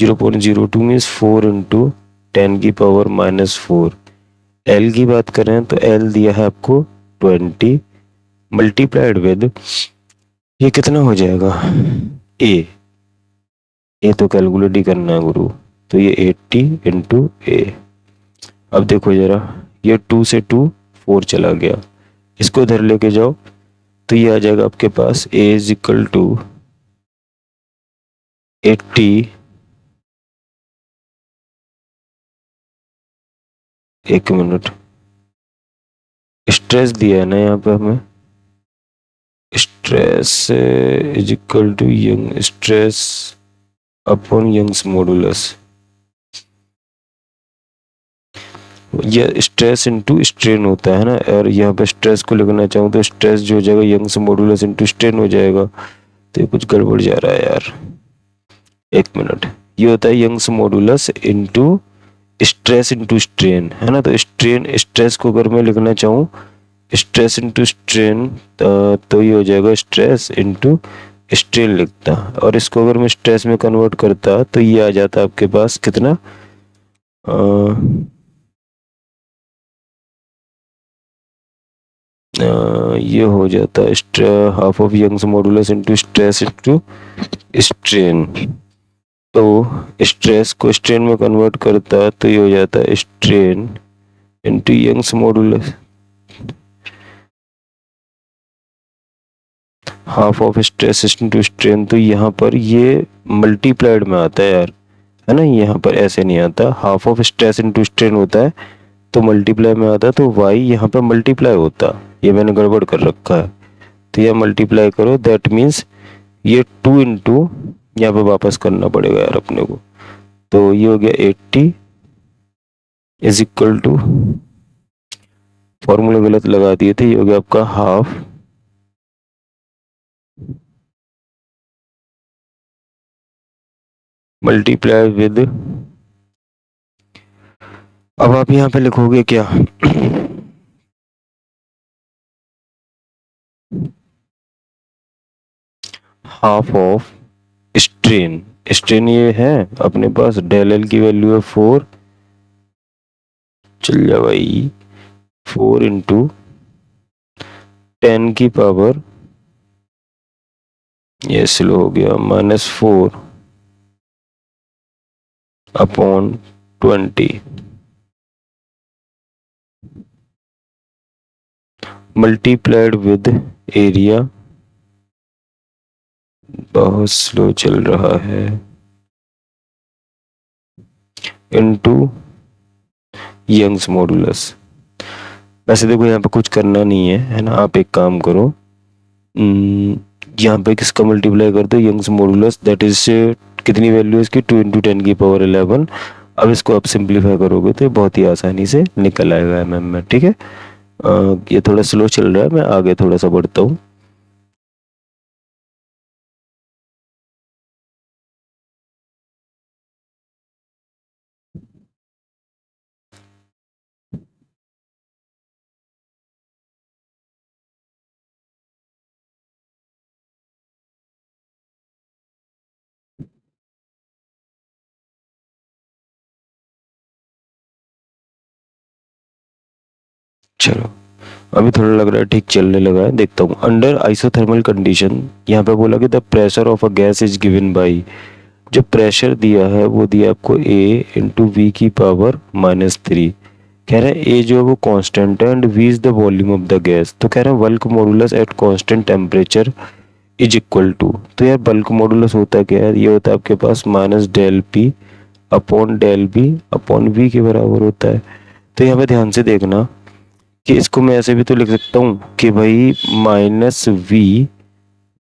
[SPEAKER 1] 0.02 मीन्स 4 × 10 की पावर -4। एल की बात करें तो एल दिया है आपको 20 मल्टीप्लाइड विद, ये कितना हो जाएगा, ए तो कैलकुलेट ही करना है गुरु, तो ये 80 इंटू ए। अब देखो जरा, ये 2 से 2 4 चला गया, इसको इधर लेके जाओ तो ये आ जाएगा आपके पास a इज इक्वल टू 80 एक मिनट, स्ट्रेस दिया है ना यहाँ पे हमें, stress is equal to Young stress upon Young's modulus, यह स्ट्रेस इनटू स्ट्रेन होता है ना, और यहाँ पे स्ट्रेस को लिखना चाहूँ तो स्ट्रेस जो हो जाएगा यंग्स मॉडुलस इनटू स्ट्रेन हो जाएगा, तो ये कुछ गड़बड़ जा रहा है यार, एक मिनट, ये होता है Young's modulus into stress into strain, है ना, तो स्ट्रेन स्ट्रेस को अगर मैं लिखना चाहूँ स्ट्रेस इनटू स्ट्रेन तो ये हो जाएगा स्ट्रेस इनटू स्ट्रेन लिखता, और इसको अगर मैं स्ट्रेस में कन्वर्ट करता तो ये आ जाता आपके पास कितना, ये हो जाता है half of Young's modulus into stress into strain, तो स्ट्रेस को स्ट्रेन में कन्वर्ट करता तो ये हो जाता है strain into Young's modulus, half of stress into strain, तो यहाँ पर ये मल्टीप्लाइड में आता है यार, है ना, यहाँ पर ऐसे नहीं आता, half of stress into strain होता है तो मल्टीप्लाई में आता है, तो y यहाँ पे मल्टीप्लाई होता, ये मैंने गड़बड़ कर रखा है, तो यह मल्टीप्लाई करो, दैट मीन्स ये 2 इंटू यहाँ पे वापस करना पड़ेगा यार अपने को, तो ये हो गया 80 इज इक्वल टू, फॉर्मूला गलत लगा दिए थे, ये हो गया आपका हाफ मल्टीप्लाई विद, अब आप यहाँ पे लिखोगे क्या, हाफ ऑफ स्ट्रेन, स्ट्रेन ये है अपने पास, डेल एल की वैल्यू है 4, चल जा भाई, 4 इंटू 10 की पावर, ये स्लो हो गया, -4 अपॉन 20 मल्टीप्लाइड विद एरिया, बहुत स्लो चल रहा है, इनटू यंग्स मॉडुलस। वैसे देखो यहाँ पे कुछ करना नहीं है ना, आप एक काम करो, यहाँ पे किसका मल्टीप्लाई कर दो, यंग्स मॉडुलस, दैट इज कितनी वैल्यू है इसकी, 2 इंटू 10 की पावर 11, अब इसको आप सिंप्लीफाई करोगे तो बहुत ही आसानी से निकल आएगा एमएम में, ठीक है। ये थोड़ा स्लो चल रहा है, मैं आगे थोड़ा सा बढ़ता हूँ। चलो अभी थोड़ा लग रहा है ठीक चलने लगा है, देखता हूँ। अंडर आइसोथर्मल कंडीशन, यहाँ पे बोला कि the pressure of a gas is given by, जो प्रेशर दिया है वो दिया आपको a इंटू वी की पावर -3, कह रहे हैं a जो है वो कांस्टेंट है and v is the volume of the gas, तो कह रहे हैं bulk modulus at constant temperature is equal to, तो यार बल्क मॉडुलस होता क्या है, ये होता है आपके पास -del P upon del B upon v के बराबर होता है। तो यहाँ पे ध्यान से देखना कि इसको मैं ऐसे भी तो लिख सकता हूँ कि भाई -v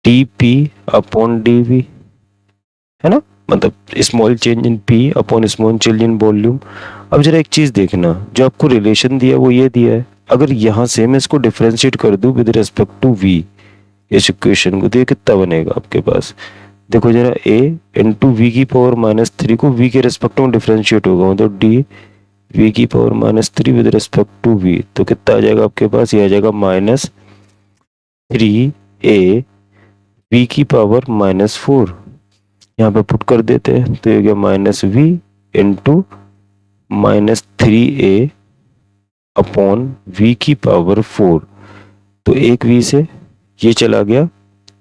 [SPEAKER 1] dP अपॉन dV, है ना, मतलब small change in P upon small change in volume. अब जरा एक चीज देखना, जो आपको रिलेशन दिया वो ये दिया है, अगर यहाँ से मैं इसको डिफरेंशिएट कर दूं विद रिस्पेक्ट टू V इस इक्वेशन को, तो ये कितना बनेगा आपके पास, देखो जरा, a इंटू वी की पावर -3 को v के रिस्पेक्ट में डिफरेंशिएट होगा, तो d v की power -3 with respect to v, तो कितना आ जाएगा आपके पास, ये आ जाएगा -3a v की पावर -4, यहाँ पे पुट कर देते हैं तो ये गया -v into -3a upon v की पावर 4। तो एक v से ये चला गया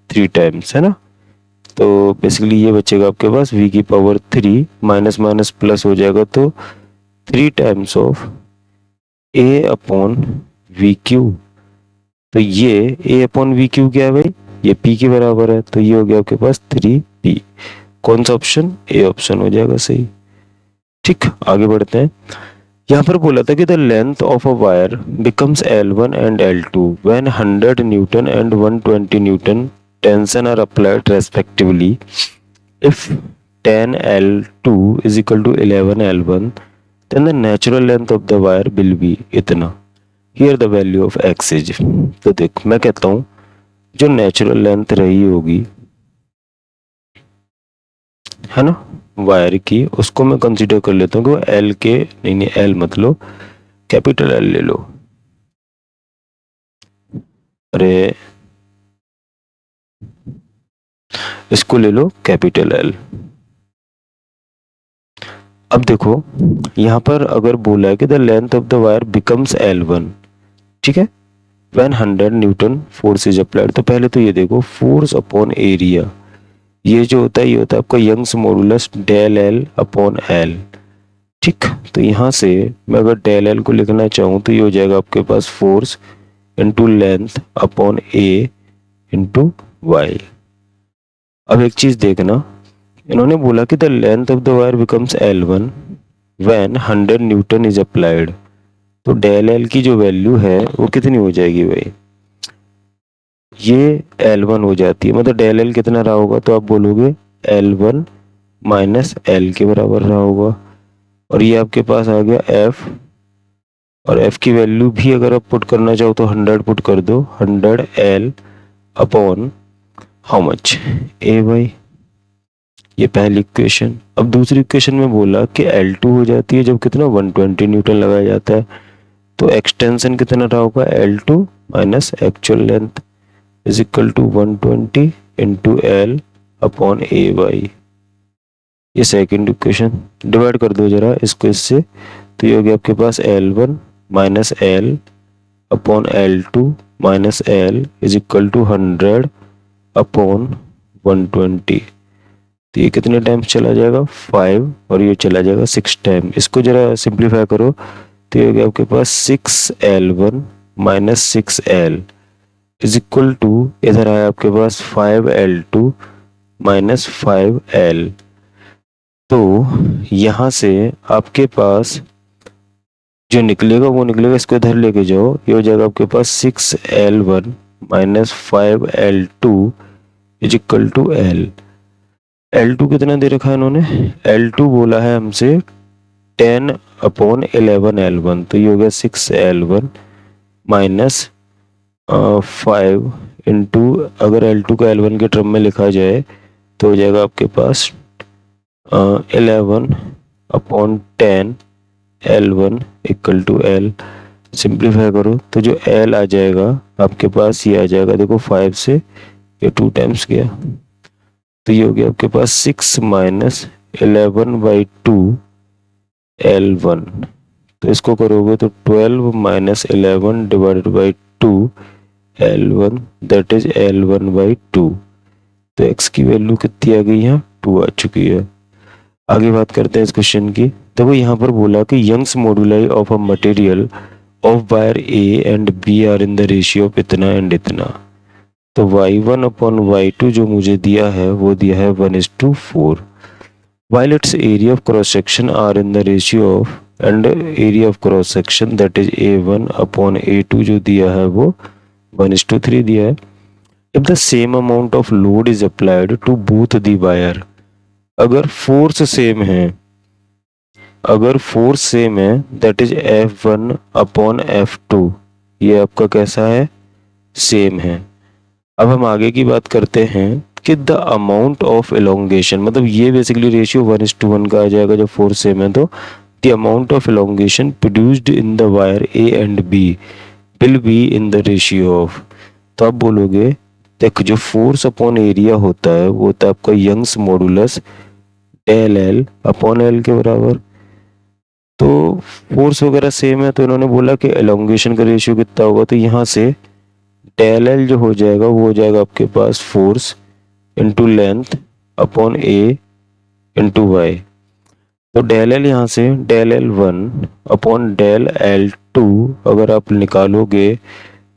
[SPEAKER 1] 3 टाइम्स, है ना। तो बेसिकली ये बचेगा आपके पास v की पावर 3, माइनस माइनस प्लस हो जाएगा, तो 3 times of a upon we Q. तो ये a अपॉन वी क्यू क्या है भाई, ये p के बराबर है, तो ये हो गया आपके पास 3p। कौन सा ऑप्शन, ए ऑप्शन हो जाएगा सही। ठीक, आगे बढ़ते हैं। यहाँ पर बोला था कि the length of a wire becomes L1 and L2 when 100 newton and 120 newton tension are applied respectively. If 10L2 is equal to 11L1 then the natural length of the wire will be इतना। Here the value of x is। तो देख मैं कहता हूँ जो natural length रही होगी, है ना, वायर की, उसको मैं कंसीडर कर लेता हूँ कि वो एल के, नहीं एल मत लो, कैपिटल एल ले लो। अरे इसको ले लो कैपिटल एल। अब देखो यहाँ पर अगर बोला है कि the length of the wire becomes L1, ठीक है, when 100 Newton force is applied. तो पहले तो ये देखो फोर्स अपॉन एरिया, ये जो होता है ये होता है आपका Young's modulus del L upon L. ठीक, तो यहाँ से मैं अगर डेल एल को लिखना चाहूँ तो ये हो जाएगा आपके पास force into length upon A into Y. अब एक चीज देखना, इन्होंने बोला कि the length of the wire becomes L1 when 100 Newton is applied. तो डेल एल की जो वैल्यू है वो कितनी हो जाएगी भाई, ये L1 हो जाती है, मतलब डेल एल कितना रहा होगा, तो आप बोलोगे L1 माइनस एल के बराबर रहा होगा। और ये आपके पास आ गया F, और F की वैल्यू भी अगर आप पुट करना चाहो तो 100 पुट कर दो, 100 L upon how much, A Y. ये पहली इक्वेशन। अब दूसरी इक्वेशन में बोला कि L2 हो जाती है जब कितना 120 न्यूटन लगाया जाता है, तो एक्सटेंशन कितना रहा होगा, L2 minus actual length is equal to 120 into L upon A Y. ये सेकेंड इक्वेशन, डिवाइड कर दो जरा इसको इससे, तो ये हो गया आपके पास L1 minus L upon L2 minus L is equal to 100 upon 120। तो ये कितने टाइम्स चला जाएगा, 5, और ये चला जाएगा 6 टाइम। इसको जरा सिंप्लीफाई करो तो ये हो गया आपके पास 6L1 minus 6L is equal to, इधर आया आपके पास 5L2 माइनस 5L। तो यहाँ से आपके पास जो निकलेगा वो निकलेगा, इसको इधर लेके जाओ, ये हो जाएगा आपके पास 6L1 minus 5L2 is equal to L। L2 कितना दे रखा है इन्होंने, L2 बोला है हमसे 10 अपॉन 11L1, तो ये हो गया 6L1 माइनस 5 इंटू, अगर L2 का L1 के टर्म में लिखा जाए तो हो जाएगा आपके पास 11 upon 10 L1 equal to L। Simplify करो तो जो L आ जाएगा आपके पास ये आ जाएगा, देखो 5 से ये 2 टाइम्स गया, तो ये हो गया आपके पास 6 माइनस 11/2 L1। तो इसको करोगे तो 12 minus 11 divided by 2 L1 that is L1/2। तो x की वैल्यू कितनी आ गई, यहाँ 2 आ चुकी है। आगे बात करते हैं इस क्वेश्चन की। देखो यहाँ पर बोला कि Young's moduli of a material of wire A and B are in the ratio of इतना एंड इतना। तो y1 अपॉन y2 जो मुझे दिया है वो दिया है 1:4, while its area of cross section are in the ratio of and area of cross section that is A1 upon A2 जो दिया है वो 1:3 दिया है। If the same amount of load is applied to both the wire, अगर force same है, अगर force same है that is F1 upon F2, ये आपका कैसा है, सेम है। अब हम आगे की बात करते हैं कि द अमाउंट ऑफ एलोंगेशन, मतलब ये बेसिकली रेशियो 1:1 का आ जाएगा जब फोर्स सेम है, तो the amount of elongation produced in the wire A and B will be in the ratio of. तो आप बोलोगे देखो जो फोर्स अपॉन एरिया होता है वो होता है आपका Young's modulus del L upon L के बराबर। तो फोर्स वगैरह सेम है, तो इन्होंने बोला कि एलोंगेशन का रेशियो कितना होगा, तो यहाँ से डेल एल जो हो जाएगा वो हो जाएगा आपके पास force into length upon A into Y. तो डेल एल यहाँ से del L 1 upon del L 2 अगर आप निकालोगे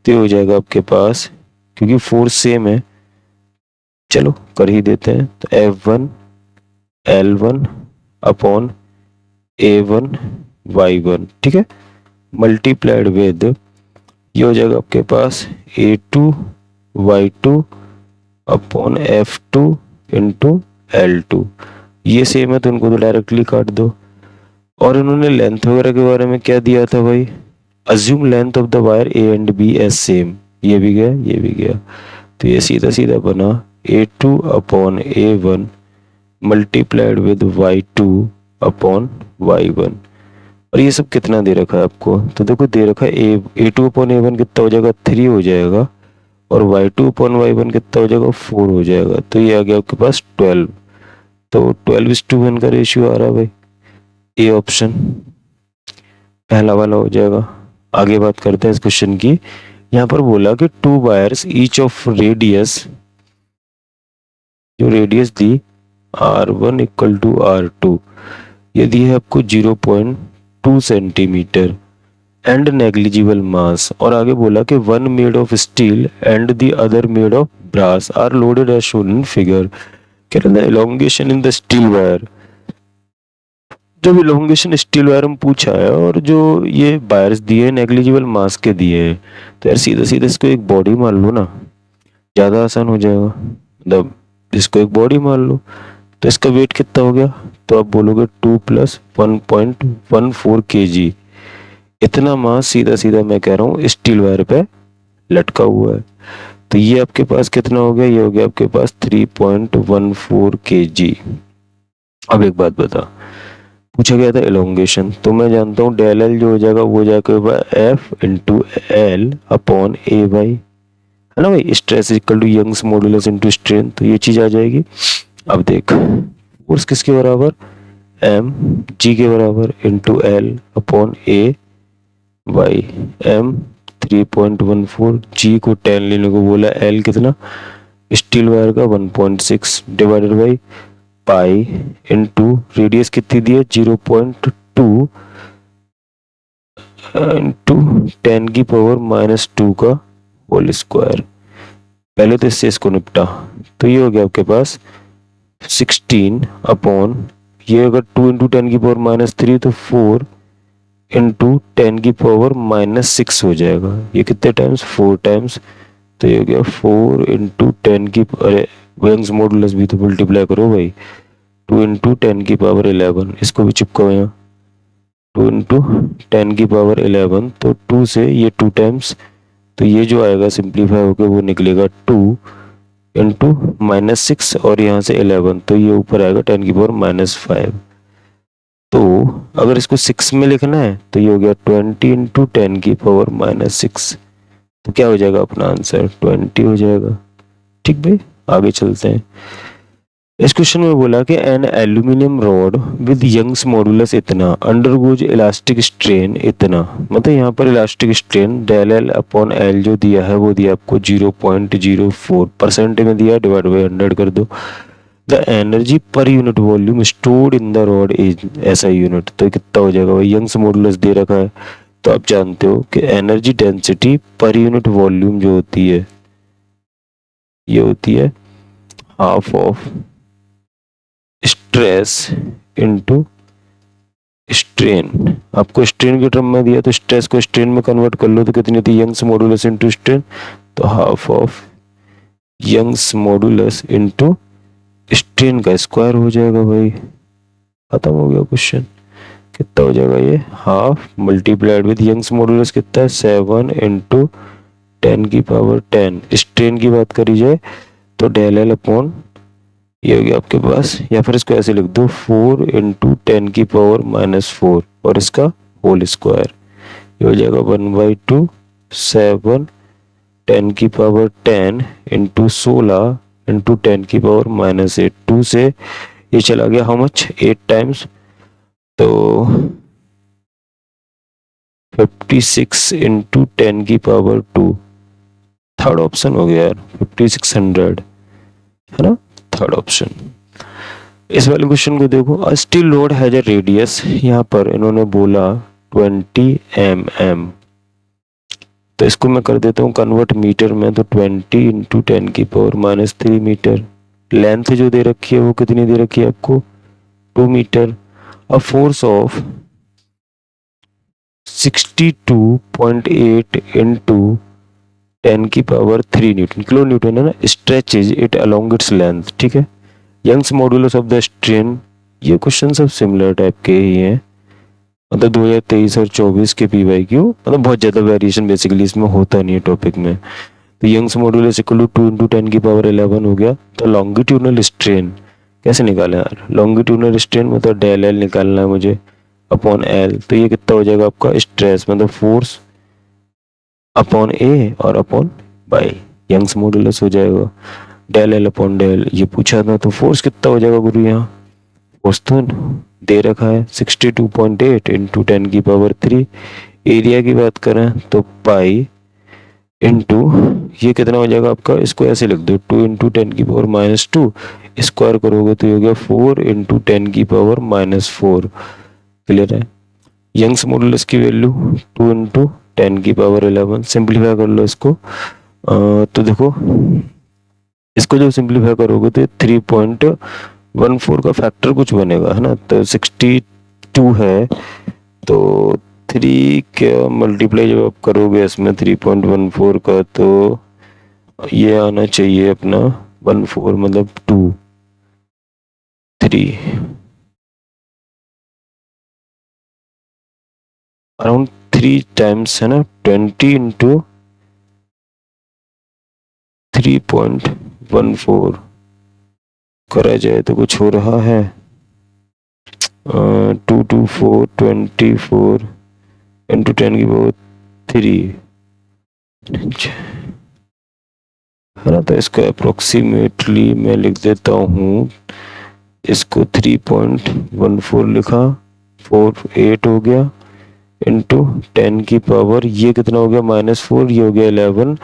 [SPEAKER 1] तो हो जाएगा आपके पास, क्योंकि फोर्स सेम है, चलो कर ही देते हैं। तो F1 L1 upon A1 Y1, ठीक है, मल्टीप्लाइड विद ये हो जाएगा आपके पास A2 Y2 upon F2 into L2। ये सेम है तो इनको तो डायरेक्टली काट दो। और इन्होंने लेंथ वगैरह के बारे में क्या दिया था भाई, assume length of the wire A and B as same, ये भी गया ये भी गया, तो ये सीधा सीधा बना A2 upon A1 multiplied with Y2 upon Y1। और ये सब कितना दे रखा है आपको, तो देखो दे रखा है A2 अपॉन A1 कितना हो जाएगा 3 हो जाएगा, और Y2 अपॉन Y1 कितना हो जाएगा 4 हो जाएगा, तो ये आ गया आपके पास 12। तो 12:1 का रेशियो आ रहा है भाई, ए ऑप्शन पहला वाला हो जाएगा। आगे बात करते हैं इस क्वेश्चन की। यहाँ पर बोला कि 2 वायर्स ईच ऑफ रेडियस, जो रेडियस दी R1 इक्वल टू R2, ये दी है आपको 0.2 सेंटीमीटर एंड नेग्लिजिबल मास, और आगे बोला कि one made of steel and the other made of brass are loaded as shown in figure. कह रहे हैं elongation in the steel wire, जब इलोंगेशन स्टील वायर में पूछा है और जो ये वायर्स दिए नेग्लिजिबल मास के दिए हैं, तो यार सीधा सीधा इसको एक बॉडी मान लो ना, ज़्यादा आसान हो जाएगा। मतलब इसको एक बॉडी मान लो, तो इसका वेट कितना हो गया, तो आप बोलोगे 2 + 1.14 kg। इतना मास सीधा सीधा मैं कह रहा हूँ स्टील वायर पे लटका हुआ है। तो ये आपके पास कितना हो गया, ये हो गया आपके पास 3.14 kg। अब एक बात बता, पूछा गया था एलोंगेशन, तो मैं जानता हूँ डेल एल जो हो जाएगा वो जाएगा F into L upon A Y, है ना भाई। Stress equal to Young's modulus into strain, तो ये चीज आ जाएगी। अब देख फोर्स किसके बराबर, एम जी के बराबर into L upon A Y. M 3.14, जी को 10 लेने को बोला, एल कितना स्टील वायर का 1.6 divided by pi into radius कितनी दी है 0.2 इंटू 10⁻⁻² का होल स्क्वायर। पहले तो इससे इसको निपटा, तो ये हो गया आपके पास 16 अपॉन, ये अगर 2 इंटू 10⁻³ तो 4 इंटू 10⁻⁻6 हो जाएगा। ये कितने टाइम्स, 4 टाइम्स, तो ये हो गया 4 इंटू 10 की, अरे यंग्स मॉडुलस भी तो मल्टीप्लाई करो भाई, 2 इंटू 10⁻11, इसको भी चिपकाओ यहाँ, 2 इंटू 10⁻11, तो 2 से ये 2 टाइम्स, तो ये जो आएगा सिंप्लीफाई होकर वो निकलेगा 2 इंटू -6 और यहाँ से 11, तो ये ऊपर आएगा 10⁻⁻5। तो अगर इसको 6 में लिखना है तो ये हो गया 20 इंटू 10⁻⁻6, तो क्या हो जाएगा अपना आंसर 20 हो जाएगा। ठीक भाई, आगे चलते हैं। इस क्वेश्चन में बोला कि an aluminium rod with Young's modulus इतना अंडरगोज इलास्टिक स्ट्रेन इतना, मतलब यहाँ पर elastic strain del L upon L जो दिया है वो दिया आपको 0.04 परसेंट में दिया, डिवाइड बाई 100 कर दो। The energy per unit volume stored in the rod is SI unit, तो कितना हो जाएगा भाई, यंग्स मॉडुलस दे रखा है, तो आप जानते हो कि energy density per unit volume जो होती है ये होती है half of stress into strain. आपको स्ट्रेन के टर्म में दिया तो स्ट्रेस को स्ट्रेन में कन्वर्ट कर लो, तो कितनी होती है यंग्स मॉडुलस इनटू स्ट्रेन, तो half of Young's modulus into strain का स्क्वायर हो जाएगा भाई। खत्म हो गया क्वेश्चन। कितना हो जाएगा ये, half multiplied with Young's modulus कितना है 7 इंटू 10⁻10। स्ट्रेन की बात करी जाए तो डेल एल अपॉन ये हो गया आपके पास, या फिर इसको ऐसे लिख दो 4 इंटू 10⁻⁻4 और इसका होल स्क्वायर, ये हो जाएगा 1/2 7 10⁻10 इंटू 16 इंटू 10⁻8। 2 से ये चला गया हाउ मच 8 टाइम्स, तो 56 इंटू 10 की पावर 2, थर्ड ऑप्शन हो गया यार, 5600 है ना, थर्ड ऑप्शन। इस वाले क्वेश्चन को देखो, a steel rod has a radius, यहाँ पर इन्होंने बोला 20 mm, तो इसको मैं कर देता हूँ कन्वर्ट मीटर में, तो 20 इंटू 10 की पावर -3 मीटर। लेंथ जो दे रखी है वो कितनी दे रखी है आपको, 2 metre. A force of 62.8 into 10 की पावर 3 न्यूटन, किलो न्यूटन है ना, stretches it along its length, ठीक है। Young's modulus of the strain, ये क्वेश्चन सब सिमिलर टाइप के ही हैं, मतलब 2023 और 24 के PYQ, मतलब बहुत ज़्यादा वेरिएशन बेसिकली इसमें होता नहीं है टॉपिक में। तो Young's modulus equal to 2 into 10 की पावर 11 हो गया। तो लॉन्गिट्यूडनल स्ट्रेन कैसे निकालें यार, लॉन्गिट्यूडनल स्ट्रेन मतलब डेल एल निकालना है मुझे अपॉन एल, तो ये कितना हो जाएगा आपका स्ट्रेस मतलब फोर्स अपॉन ए और अपॉन बाई यंग्स मॉडुलस हो जाएगा डेल एल अपॉन डेल, ये पूछा था। तो फोर्स कितना हो जाएगा गुरु, यहाँ फोर्स तो दे रखा है 62.8 इंटू 10 की पावर 3। एरिया की बात करें तो पाई इंटू ये कितना हो जाएगा आपका, इसको ऐसे लिख दो 2 इंटू 10 की पावर -2, स्क्वायर करोगे तो ये हो गया 4 इंटू 10 की पावर -4। क्लियर है। यंग्स मॉडुलस की वैल्यू 2 इंटू 10 की पावर 11, सिंप्लीफाई कर लो इसको। तो देखो इसको जो सिंप्लीफाई करोगे तो 3.14 का फैक्टर कुछ बनेगा है ना, तो 62 है, तो 3 क्या मल्टीप्लाई जब आप करोगे इसमें 3.14 का, तो ये आना चाहिए अपना 14 मतलब 2 3 अराउंड 3 टाइम्स है ना, 20 इंटू 3.14 करा जाए तो कुछ हो रहा है 224 24 इंटू 10 की पावर 3 है ना, तो इसको अप्रोक्सीमेटली मैं लिख देता हूँ, इसको 3.14 लिखा, 48 हो गया इंटू 10 की पावर ये कितना हो गया -4, ये हो गया 11,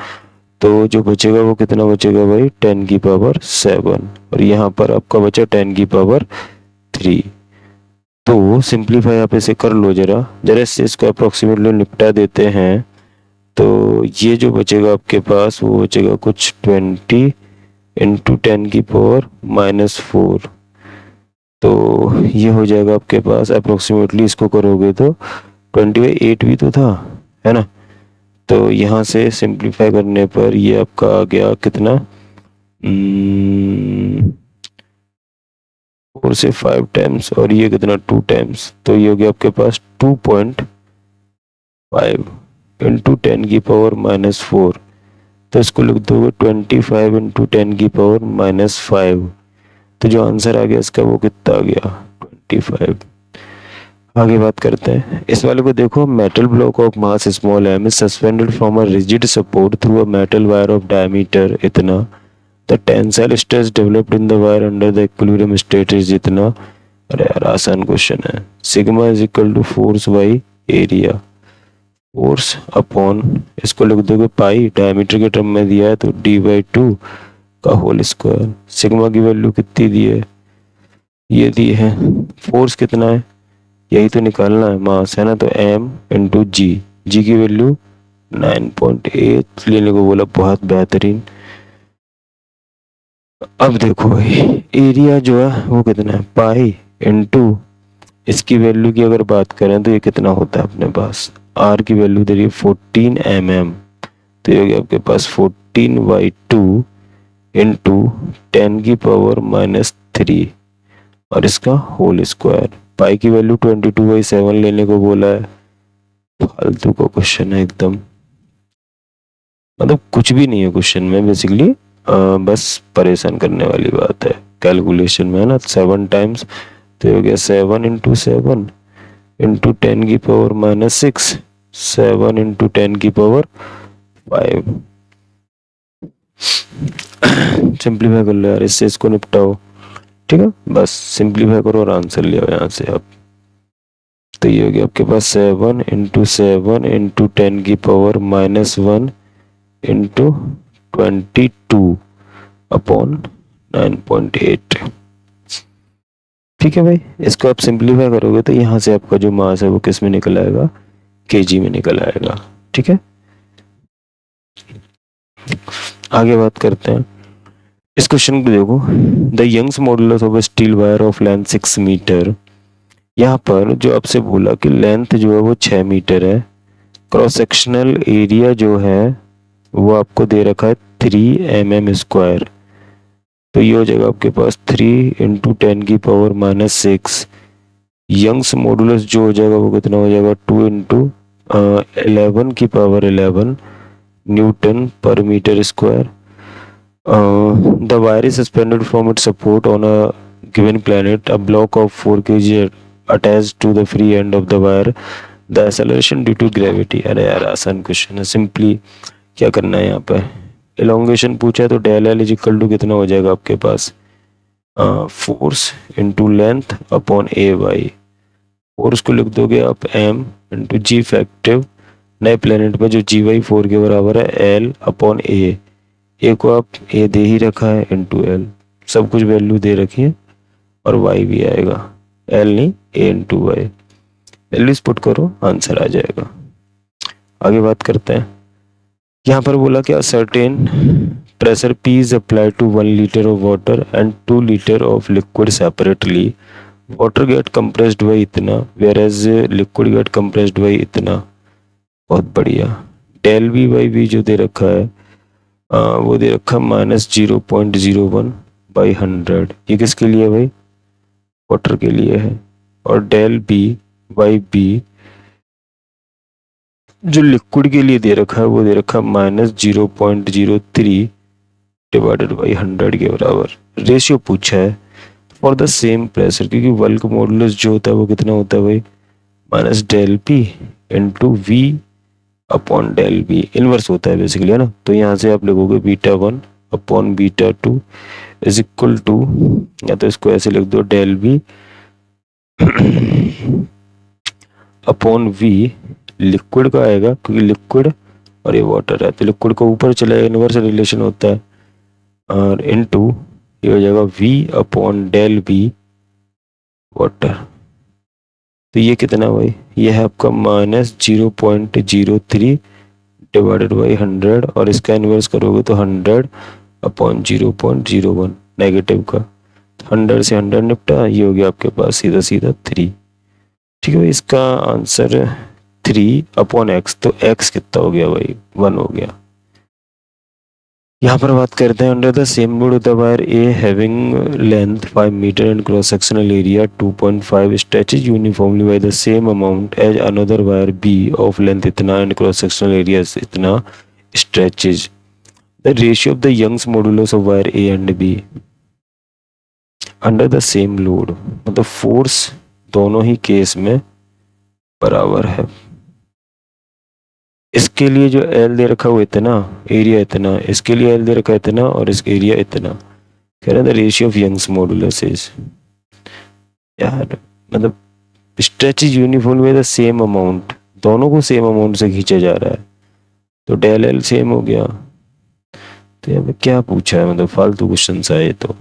[SPEAKER 1] तो जो बचेगा वो कितना बचेगा भाई 10 की पावर 7, और यहाँ पर आपका बचा 10 की पावर 3। तो सिंप्लीफाई आप इसे कर लो जरा जरा इससे, इसको अप्रोक्सीमेटली निपटा देते हैं, तो ये जो बचेगा आपके पास वो बचेगा कुछ 20 इंटू 10 की पावर -4, तो ये हो जाएगा आपके पास अप्रोक्सीमेटली, इसको करोगे तो 20/8 भी तो था है ना, तो यहाँ से सिंप्लीफाई करने पर ये आपका आ गया कितना 4 से 5 टाइम्स, और ये कितना 2 टाइम्स, तो ये हो गया आपके पास 2.5 इंटू 10 की पावर -4, तो इसको लिख दोगे 25 इंटू 10 की पावर -5, तो जो आंसर आ गया इसका वो कितना आ गया 25। आगे बात करते हैं इस वाले को देखो, metal block of mass small M is suspended from a rigid support through a metal wire of diameter इतना, the tensile stress developed in the wire under the equilibrium state is इतना। अरे यार आसान क्वेश्चन है, sigma is equal to force by area, force upon इसको लिख दोगे पाई, diameter के टर्म में दिया है तो d/2 का होल स्क्वायर। सिग्मा की वैल्यू कितनी दी है, ये दी है, फोर्स कितना है यही तो निकालना है, मास है ना, तो m इंटू जी, जी की वैल्यू 9.8 लेने को बोला, बहुत बेहतरीन। अब देखो भाई एरिया जो है वो कितना है पाई इंटू इसकी वैल्यू की अगर बात करें तो ये कितना होता है अपने पास, r की वैल्यू दे रही है 14 mm, तो ये हो गया आपके पास 14/2 इंटू 10 की पावर -3 और इसका होल स्क्वायर। पाई की वैल्यू 22/7 लेने को बोला है, फालतू का क्वेश्चन है एकदम, मतलब कुछ भी नहीं है क्वेश्चन में बेसिकली, बस परेशान करने वाली बात है कैलकुलेशन में है ना। 7 टाइम्स तो हो गया 7 इंटू 7 इंटू 10 की पावर -6, 7 इंटू 10 की पावर 5। सिंप्लीफाई कर लो यार, इससे इसको निपटाओ, ठीक है, बस सिंप्लीफाई करो और आंसर ले आओ यहाँ से आप। तो ये हो गया आपके पास 7 इंटू 7 इंटू 10 की पावर -1 इंटू 22 अपॉन 9.8। ठीक है भाई, इसको आप सिंप्लीफाई करोगे तो यहाँ से आपका जो मास है वो किस में निकल आएगा, केजी में निकल आएगा। ठीक है, आगे बात करते हैं। इस क्वेश्चन को देखो, the Young's modulus of a steel wire of length 6 metre. यहाँ पर जो आपसे बोला कि लेंथ जो है वो 6 मीटर है, क्रॉस सेक्शनल एरिया जो है वो आपको दे रखा है 3 mm²। तो ये हो जाएगा आपके पास 3 इंटू 10 की पावर -6। यंग्स मॉडुलस जो हो जाएगा वो कितना हो जाएगा, 2 इंटू 11 की पावर 11 न्यूटन पर metre square. The wire is suspended from its support on a given planet. A block of 4 kg attached to the free end of the wire. The acceleration due to gravity। अरे यार आसान question है, simply क्या करना है यहाँ पे, elongation पूछा है तो del L is equal to कितना हो जाएगा आपके पास, force into length upon A Y. Force को लिख दोगे आप m इंटू जी फैक्टिव, नए प्लेनेट पर जो जी वाई 4 के बराबर है एल अपॉन ए को आप ए दे ही रखा है इंटू एल, सब कुछ वैल्यू दे रखी है और वाई भी आएगा, एल नहीं A into Y, values put करो आंसर आ जाएगा। आगे बात करते हैं। यहाँ पर बोला कि certain pressure P is apply to 1 litre of water and 2 litre of liquid separately. Water get compressed by इतना whereas liquid get compressed by इतना। बहुत बढ़िया। डेल वी बाई वी जो दे रखा है वो दे रखा -0.01 बाई 100। ये किसके लिए भाई, वाटर के लिए है। और डेल बी बाई बी जो लिक्विड के लिए दे रखा है वो दे रखा -0.03 डिवाइडेड बाई 100 के बराबर। रेशियो पूछा है फॉर द सेम प्रेशर, क्योंकि बल्क मॉडुलस जो होता है वो कितना होता है भाई, minus del P into V upon del B, inverse होता है बेसिकली, है ना। तो यहाँ से आप लिखोगे β1 अपॉन β2 इज इक्वल टू, या तो इसको ऐसे लिख दो del B upon V, liquid का आएगा क्योंकि लिक्विड और ये वाटर है तो लिक्विड को ऊपर चलेगा, इनवर्स रिलेशन होता है, और इनटू ये हो जाएगा v upon del B water. तो ये कितना भाई, ये है आपका -0.03 डिवाइडेड बाई 100, और इसका इन्वर्स करोगे तो 100 अपॉन 0.01 नेगेटिव का, 100 से 100 निपटा, ये हो गया आपके पास सीधा सीधा 3। ठीक है भाई, इसका आंसर 3 अपॉन एक्स, तो एक्स कितना हो गया भाई, 1 हो गया। यहाँ पर बात करते हैं under the same load the wire A having length 5 metre and cross sectional area 2.5 stretches uniformly by the same amount as another wire B of length इतना एंड क्रॉस सेक्शनल एरिया इतना stretches. The ratio of the Young's modulus of wire A and B under the same load, मतलब force दोनों ही case में बराबर है। इसके लिए जो एल दे रखा हुआ इतना, एरिया इतना, इसके लिए एल दे रखा है इतना और इसका एरिया इतना। कह रहे हैं the ratio of Young's modulus is, यार मतलब stretches uniform with the same amount, दोनों को सेम अमाउंट से खींचा जा रहा है तो डेल एल सेम हो गया। तो यहाँ पे क्या पूछा है, मतलब फालतू क्वेश्चन है ये तो।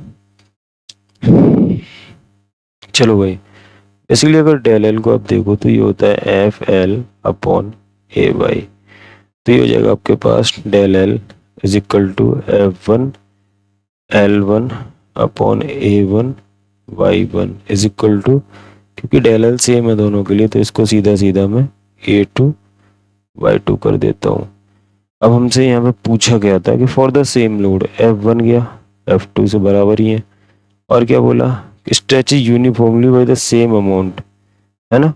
[SPEAKER 1] चलो भाई, इसलिए अगर डेल एल को आप देखो तो ये होता है F L upon A Y, तो ये हो जाएगा आपके पास del L is equal to F1 L1 upon A1 Y1 is equal to, क्योंकि डेल एल सेम है दोनों के लिए तो इसको सीधा सीधा मैं A2 Y2 कर देता हूँ। अब हमसे यहाँ पे पूछा गया था कि for the same load F1 गया F2 से बराबर ही है, और क्या बोला, stretches uniformly by the same amount, है ना,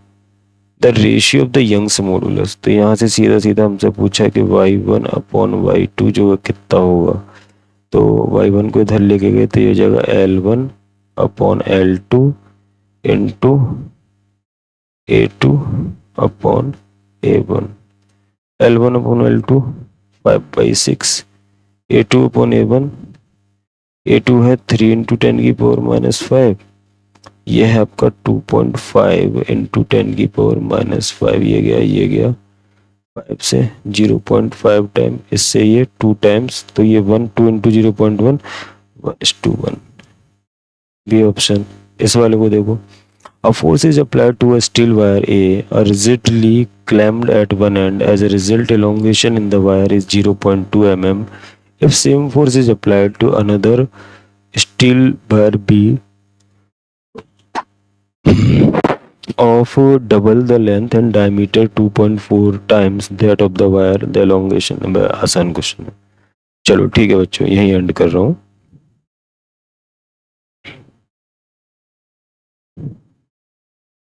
[SPEAKER 1] the ratio of the Young's modulus. तो यहाँ से सीधा सीधा हमसे पूछा है कि y1 अपॉन y2 जो कितना होगा, तो y1 को इधर लेके गए तो ये हो जाएगा L1 upon L2 into A2 upon A1। L1 upon L2 5/6, A2 upon A1, A2 है 3 इंटू 10 की पावर -5, ये है आपका 2.5 इंटू 10⁻⁻5, ये गया 5 से 0.5 टाइम, इससे ये 2 टाइम्स, तो ये 1 2 इंटू 0.1 1:1 बी ऑप्शन। इस वाले को देखो, a force is applied to a steel wire A are rigidly clamped at one end. As a result, elongation in the wire is 0.2 mm. If same force is applied to another steel wire B of double the length and diameter 2.4 times that of the wire, the elongation। आसान question है। चलो ठीक है बच्चों, यही and कर रहा हूँ।